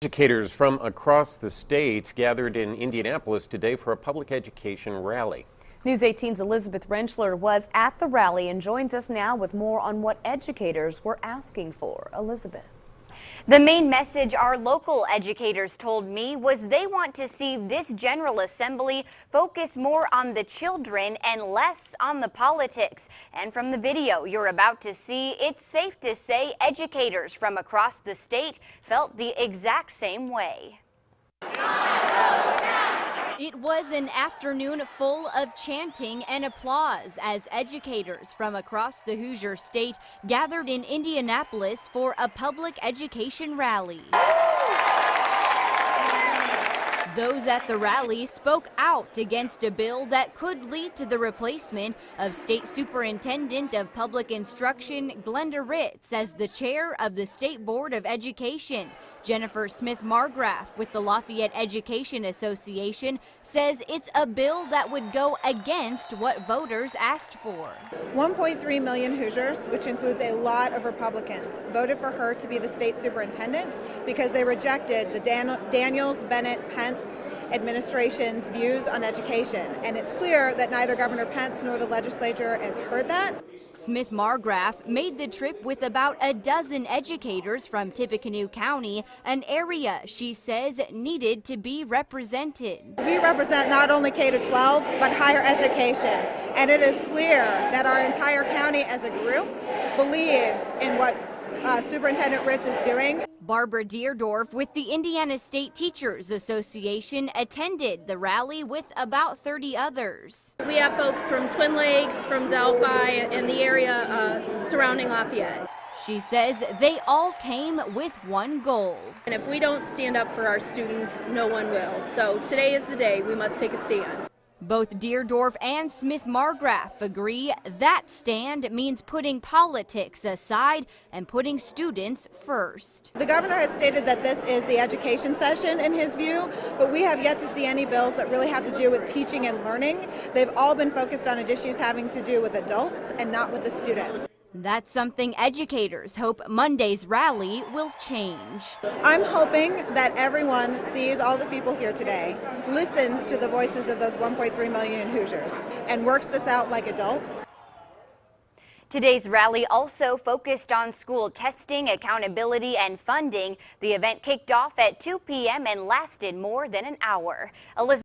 Educators from across the state gathered in Indianapolis today for a public education rally. News 18's Elizabeth Rentschler was at the rally and joins us now with more on what educators were asking for. Elizabeth. The main message our local educators told me was they want to see this General Assembly focus more on the children and less on the politics. And from the video you're about to see, it's safe to say educators from across the state felt the exact same way. It was an afternoon full of chanting and applause as educators from across the Hoosier State gathered in Indianapolis for a public education rally. Those at the rally spoke out against a bill that could lead to the replacement of State Superintendent of Public Instruction Glenda Ritz as the chair of the State Board of Education. Jennifer Smith-Margraf with the Lafayette Education Association says it's a bill that would go against what voters asked for. 1.3 million Hoosiers, which includes a lot of Republicans, voted for her to be the state superintendent because they rejected the Daniels, Bennett, Pence administration's views on education. And it's clear that neither Governor Pence nor the legislature has heard that. Smith-Margraf made the trip with about a dozen educators from Tippecanoe County, an area she says needed to be represented. We represent not only K-12, but higher education. And it is clear that our entire county as a group believes in what Superintendent Ritz is doing. Barbara Deerdorf with the Indiana State Teachers Association attended the rally with about 30 others. We have folks from Twin Lakes, from Delphi, and the area surrounding Lafayette. She says they all came with one goal. And if we don't stand up for our students, no one will. So today is the day we must take a stand. Both Deerdorf and Smith-Margraf agree that stand means putting politics aside and putting students first. The governor has stated that this is the education session in his view, but we have yet to see any bills that really have to do with teaching and learning. They've all been focused on issues having to do with adults and not with the students. That's something educators hope Monday's rally will change. I'm hoping that everyone sees all the people here today, listens to the voices of those 1.3 million Hoosiers, and works this out like adults. Today's rally also focused on school testing, accountability, and funding. The event kicked off at 2 p.m. and lasted more than an hour. Elizabeth